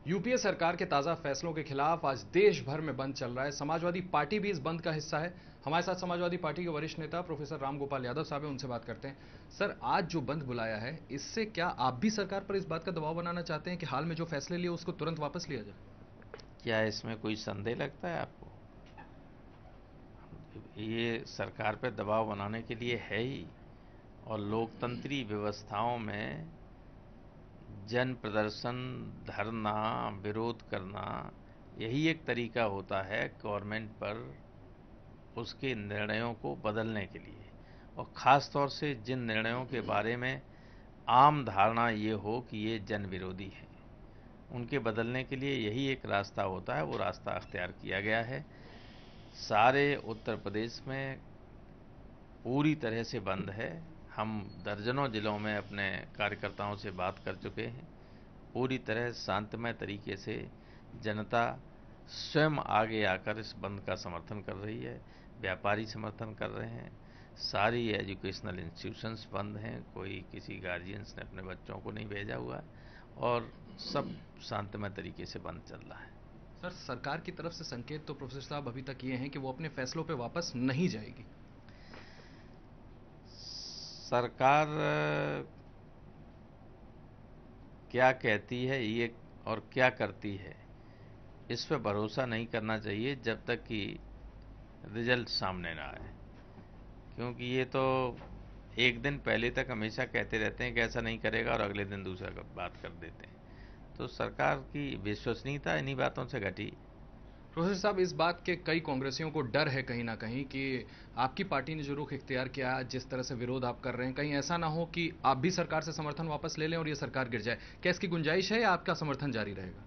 UPA सरकार के ताजा फैसलों के खिलाफ आज देश भर में बंद चल रहा है। समाजवादी पार्टी भी इस बंद का हिस्सा है। हमारे साथ समाजवादी पार्टी के वरिष्ठ नेता प्रोफेसर राम गोपाल यादव साहब हैं, उनसे बात करते हैं। सर, आज जो बंद बुलाया है, इससे क्या आप भी सरकार पर इस बात का दबाव बनाना चाहते हैं कि हाल में जो फैसले लिए उसको तुरंत वापस लिया जाए? क्या इसमें कोई संदेह लगता है आपको? ये सरकार पे दबाव बनाने के लिए है ही। और लोकतंत्री व्यवस्थाओं में जन प्रदर्शन, धरना, विरोध करना, यही एक तरीका होता है गवर्नमेंट पर उसके निर्णयों को बदलने के लिए। और ख़ास तौर से जिन निर्णयों के बारे में आम धारणा ये हो कि ये जन विरोधी हैं, उनके बदलने के लिए यही एक रास्ता होता है। वो रास्ता अख्तियार किया गया है। सारे उत्तर प्रदेश में पूरी तरह से बंद है। हम दर्जनों जिलों में अपने कार्यकर्ताओं से बात कर चुके हैं। पूरी तरह शांतमय तरीके से जनता स्वयं आगे आकर इस बंद का समर्थन कर रही है। व्यापारी समर्थन कर रहे हैं। सारी एजुकेशनल इंस्टीट्यूशंस बंद हैं। कोई किसी गार्जियंस ने अपने बच्चों को नहीं भेजा हुआ है और सब शांतमय तरीके से बंद चल रहा है। सर, सरकार की तरफ से संकेत तो प्रोफेसर साहब अभी तक ये हैं कि वो अपने फैसलों पर वापस नहीं जाएगी। सरकार क्या कहती है ये और क्या करती है, इस पे भरोसा नहीं करना चाहिए जब तक कि रिजल्ट सामने ना आए। क्योंकि ये तो एक दिन पहले तक हमेशा कहते रहते हैं कि ऐसा नहीं करेगा और अगले दिन दूसरा बात कर देते हैं। तो सरकार की विश्वसनीयता इन्हीं बातों से घटी। प्रोफेसर साहब, इस बात के कई कांग्रेसियों को डर है कहीं ना कहीं कि आपकी पार्टी ने जो रुख इख्तियार किया, जिस तरह से विरोध आप कर रहे हैं, कहीं ऐसा ना हो कि आप भी सरकार से समर्थन वापस ले लें और ये सरकार गिर जाए। क्या इसकी गुंजाइश है या आपका समर्थन जारी रहेगा?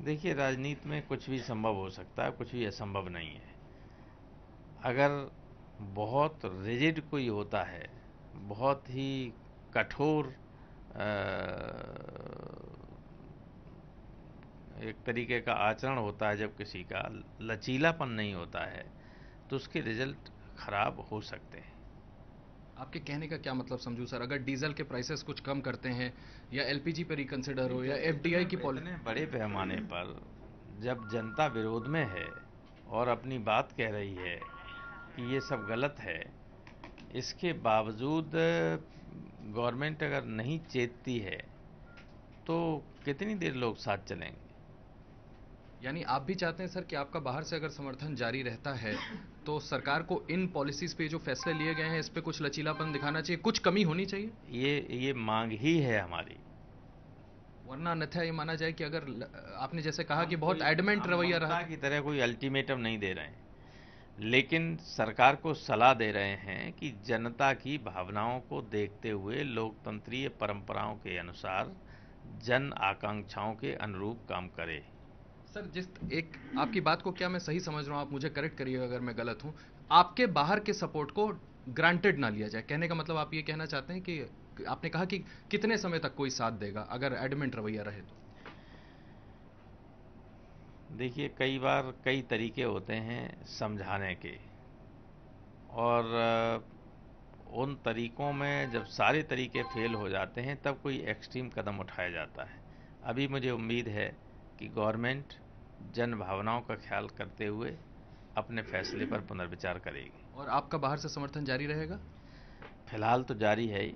देखिए, राजनीति में कुछ भी संभव हो सकता है, कुछ भी असंभव नहीं है। अगर बहुत रिजिड कोई होता है, बहुत ही कठोर एक तरीके का आचरण होता है, जब किसी का लचीलापन नहीं होता है, तो उसके रिजल्ट खराब हो सकते हैं। आपके कहने का क्या मतलब समझूं सर? अगर डीजल के प्राइसेस कुछ कम करते हैं या एलपीजी पे रिकंसिडर नहीं, हो या जब एफडीआई की इतने बड़े पैमाने पर जब जनता विरोध में है और अपनी बात कह रही है कि ये सब गलत है, इसके बावजूद गवर्नमेंट अगर नहीं चेतती है तो कितनी देर लोग साथ चलेंगे? यानी आप भी चाहते हैं सर कि आपका बाहर से अगर समर्थन जारी रहता है तो सरकार को इन पॉलिसीज पे जो फैसले लिए गए हैं इस पे कुछ लचीलापन दिखाना चाहिए, कुछ कमी होनी चाहिए? ये मांग ही है हमारी। वरना अन्यथा ये माना जाए कि अगर आपने जैसे कहा कि बहुत एडमेंट हम रवैया रहा ममता तो। की तरह कोई अल्टीमेटम नहीं दे रहे हैं, लेकिन सरकार को सलाह दे रहे हैं कि जनता की भावनाओं को देखते हुए लोकतंत्रीय परंपराओं के अनुसार जन आकांक्षाओं के अनुरूप काम करे। सर, जिस एक आपकी बात को क्या मैं सही समझ रहा हूं, आप मुझे करेक्ट करिएगा अगर मैं गलत हूं, आपके बाहर के सपोर्ट को ग्रांटेड ना लिया जाए। कहने का मतलब आप ये कहना चाहते हैं कि आपने कहा कि कितने समय तक कोई साथ देगा अगर एडमेंट रवैया रहे तो? देखिए, कई बार कई तरीके होते हैं समझाने के, और उन तरीकों में जब सारे तरीके फेल हो जाते हैं तब कोई एक्सट्रीम कदम उठाया जाता है। अभी मुझे उम्मीद है कि गवर्नमेंट जन भावनाओं का ख्याल करते हुए अपने फैसले पर पुनर्विचार करेगी। और आपका बाहर से समर्थन जारी रहेगा? फिलहाल तो जारी है ही।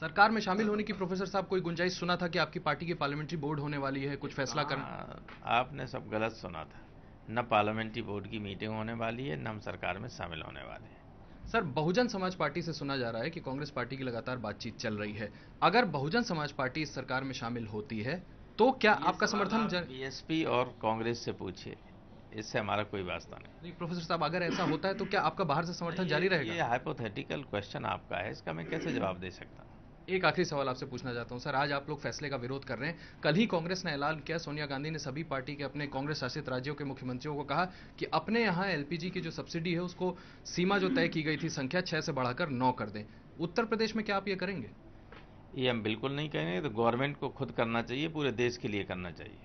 सरकार में शामिल होने की प्रोफेसर साहब कोई गुंजाइश सुना था कि आपकी पार्टी की पार्लियामेंट्री बोर्ड होने वाली है, कुछ फैसला करना? कहाँ, आपने सब गलत सुना था। न पार्लियामेंट्री बोर्ड की मीटिंग होने वाली है, न हम सरकार में शामिल होने वाले हैं। सर, बहुजन समाज पार्टी से सुना जा रहा है कि कांग्रेस पार्टी की लगातार बातचीत चल रही है। अगर बहुजन समाज पार्टी इस सरकार में शामिल होती है तो क्या ये आपका सवाल समर्थन आप बीएसपी और कांग्रेस से पूछिए, इससे हमारा कोई वास्ता नहीं। नहीं प्रोफेसर साहब, अगर ऐसा होता है तो क्या आपका बाहर से नहीं, समर्थन जारी ये रहेगा? हाइपोथेटिकल क्वेश्चन आपका है, इसका मैं कैसे जवाब दे सकता हूँ? एक आखिरी सवाल आपसे पूछना चाहता हूं सर, आज आप लोग फैसले का विरोध कर रहे हैं। कल ही कांग्रेस ने ऐलान किया, सोनिया गांधी ने सभी पार्टी के अपने कांग्रेस शासित राज्यों के मुख्यमंत्रियों को कहा कि अपने यहां एलपीजी की जो सब्सिडी है उसको सीमा जो तय की गई थी संख्या 6 से बढ़ाकर 9 कर दें। उत्तर प्रदेश में क्या आप ये करेंगे? ये हम बिल्कुल नहीं कहेंगे। तो गवर्नमेंट को खुद करना चाहिए, पूरे देश के लिए करना चाहिए।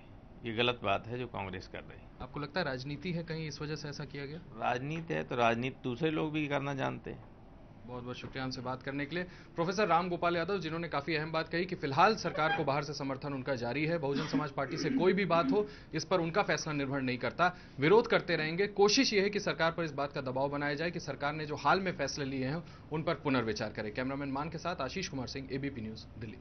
ये गलत बात है जो कांग्रेस कर रही है। आपको लगता है राजनीति है कहीं इस वजह से ऐसा किया गया? राजनीति है तो राजनीति दूसरे लोग भी करना जानते हैं। बहुत बहुत शुक्रिया हमसे बात करने के लिए। प्रोफेसर राम गोपाल यादव, जिन्होंने काफी अहम बात कही कि फिलहाल सरकार को बाहर से समर्थन उनका जारी है, बहुजन समाज पार्टी से कोई भी बात हो इस पर उनका फैसला निर्भर नहीं करता, विरोध करते रहेंगे। कोशिश यह है कि सरकार पर इस बात का दबाव बनाया जाए कि सरकार ने जो हाल में फैसले लिए हैं उन पर पुनर्विचार करे। कैमरामैन मान के साथ आशीष कुमार सिंह, एबीपी न्यूज, दिल्ली।